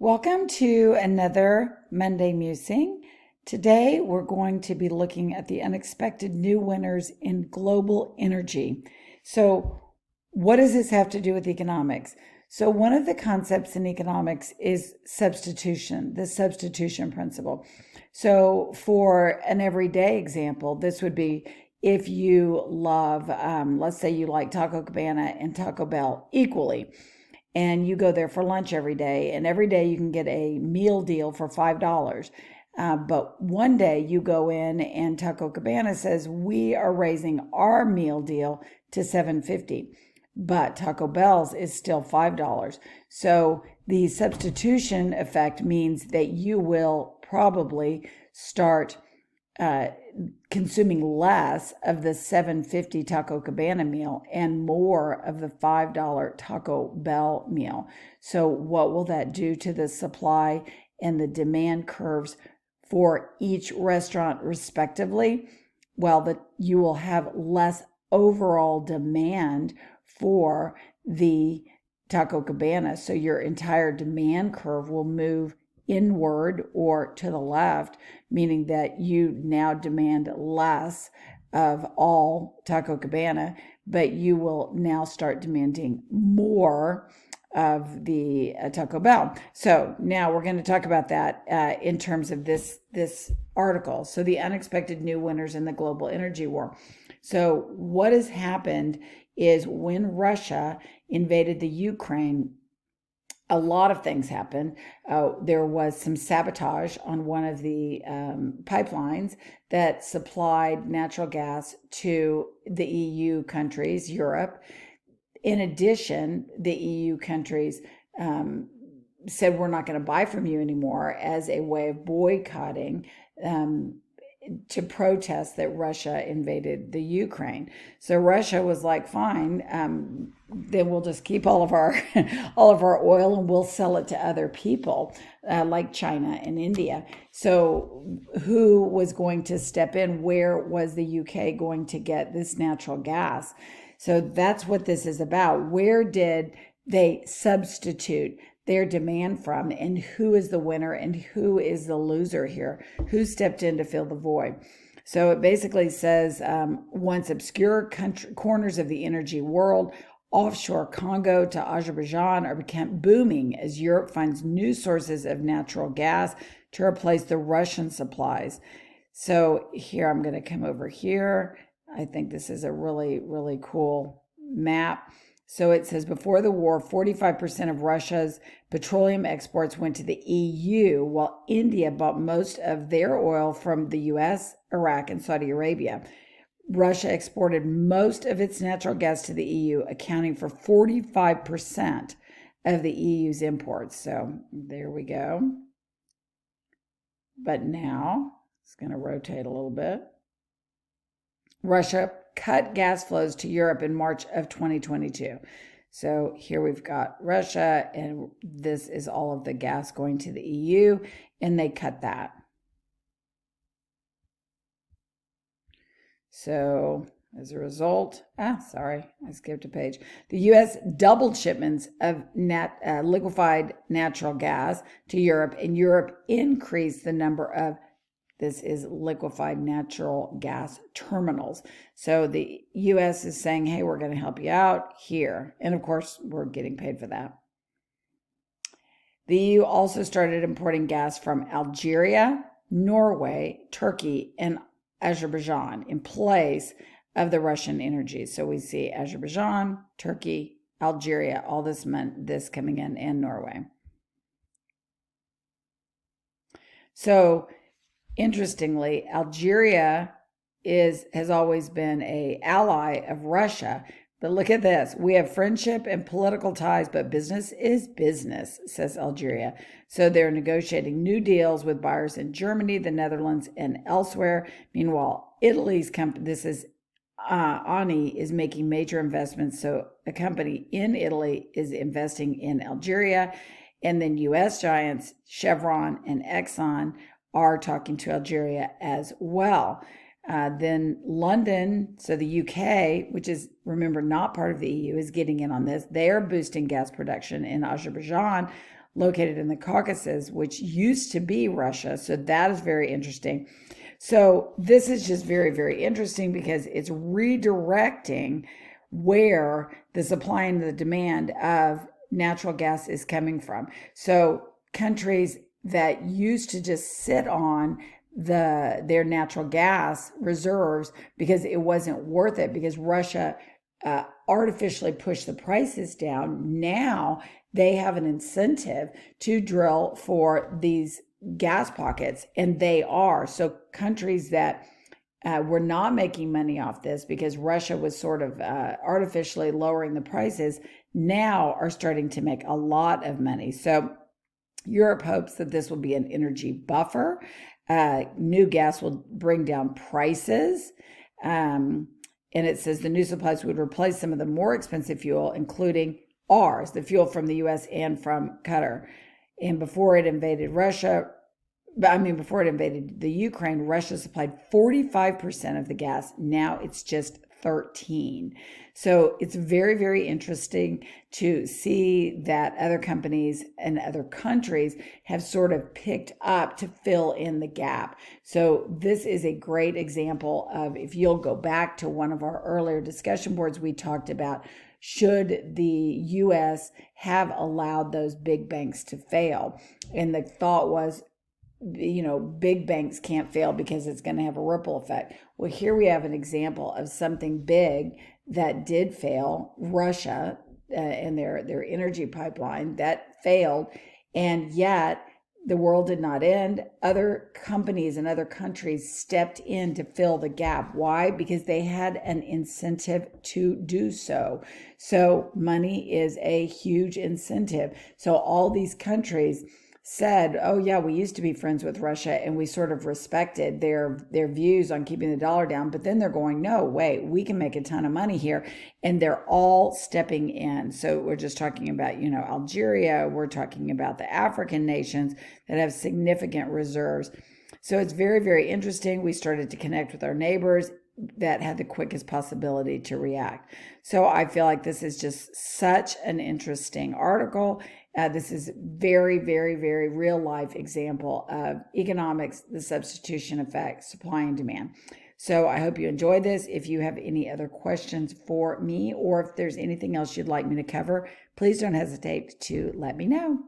Welcome to another Monday Musing. Today we're going to be looking at the unexpected new winners in global energy. So, what does this have to do with economics? So, one of the concepts in economics is substitution, the substitution principle. So, for an everyday example, this would be if you love, let's say you like Taco Cabana and Taco Bell equally, and you go there for lunch every day, and every day you can get a meal deal for $5. But one day you go in and Taco Cabana says, we are raising our meal deal to $7.50, but Taco Bell's is still $5. So the substitution effect means that you will probably start consuming less of the $7.50 Taco Cabana meal and more of the $5 Taco Bell meal. So what will that do to the supply and the demand curves for each restaurant respectively? Well, you will have less overall demand for the Taco Cabana. So your entire demand curve will move inward or to the left, meaning that you now demand less of all Taco Cabana, but you will now start demanding more of the Taco Bell. So now we're going to talk about that in terms of this article. So the unexpected new winners in the global energy war. So what has happened is when Russia invaded the Ukraine, a lot of things happened. There was some sabotage on one of the pipelines that supplied natural gas to the EU countries, Europe. In addition, the EU countries said, we're not going to buy from you anymore as a way of boycotting to protest that Russia invaded the Ukraine. So Russia was like, fine, then we'll just keep all of our oil and we'll sell it to other people like China and India. So who was going to step in? Where was the UK going to get this natural gas? So that's what this is about. Where did they substitute their demand from, and who is the winner and who is the loser here? Who stepped in to fill the void? So it basically says once obscure corners of the energy world, offshore Congo to Azerbaijan, are become booming as Europe finds new sources of natural gas to replace the Russian supplies. So here I'm going to come over here. I think this is a really, really cool map. So it says before the war, 45% of Russia's petroleum exports went to the EU, while India bought most of their oil from the US, Iraq, and Saudi Arabia. Russia exported most of its natural gas to the EU, accounting for 45% of the EU's imports. So there we go. But now it's going to rotate a little bit. Russia cut gas flows to Europe in March of 2022. So here we've got Russia, and this is all of the gas going to the EU, and they cut that. So as a result, I skipped a page. The U.S. doubled shipments of liquefied natural gas to Europe, and Europe increased the number of liquefied natural gas terminals. So the U.S. is saying, hey, we're going to help you out here. And of course, we're getting paid for that. The EU also started importing gas from Algeria, Norway, Turkey, and Azerbaijan in place of the Russian energy. So we see Azerbaijan, Turkey, Algeria, all this coming in, and Norway. So interestingly, Algeria has always been an ally of Russia. But look at this. We have friendship and political ties, but business is business, says Algeria. So they're negotiating new deals with buyers in Germany, the Netherlands, and elsewhere. Meanwhile, Italy's company, this is Eni, is making major investments. So a company in Italy is investing in Algeria. And then U.S. giants Chevron and Exxon are talking to Algeria as well. Then London, so the UK, which is, remember, not part of the EU, is getting in on this. They are boosting gas production in Azerbaijan. located in the Caucasus, which used to be Russia. So that is very interesting. So this is just very, very interesting because it's redirecting where the supply and the demand of natural gas is coming from. So countries that used to just sit on their natural gas reserves because it wasn't worth it, because Russia artificially pushed the prices down. Now they have an incentive to drill for these gas pockets, and they are. So countries that were not making money off this because Russia was sort of artificially lowering the prices, now are starting to make a lot of money. So Europe hopes that this will be an energy buffer. New gas will bring down prices. And it says the new supplies would replace some of the more expensive fuel, including ours, the fuel from the US and from Qatar. And before it invaded the Ukraine, Russia supplied 45% of the gas. Now it's just 13. So it's very, very interesting to see that other companies and other countries have sort of picked up to fill in the gap. So this is a great example of, if you'll go back to one of our earlier discussion boards, we talked about, should the US have allowed those big banks to fail? And the thought was, big banks can't fail because it's going to have a ripple effect. Well, here we have an example of something big that did fail, Russia and their energy pipeline that failed, and yet the world did not end. Other companies and other countries stepped in to fill the gap. Why? Because they had an incentive to do so. So money is a huge incentive. So all these countries said, oh yeah, we used to be friends with Russia and we sort of respected their views on keeping the dollar down, but then they're going, no, wait, we can make a ton of money here, and they're all stepping in. So we're just talking about, Algeria, we're talking about the African nations that have significant reserves. So it's very, very interesting. We started to connect with our neighbors that had the quickest possibility to react. So I feel like this is just such an interesting article. This is very, very, very real life example of economics, the substitution effect, supply and demand. So I hope you enjoyed this. If you have any other questions for me, or if there's anything else you'd like me to cover, please don't hesitate to let me know.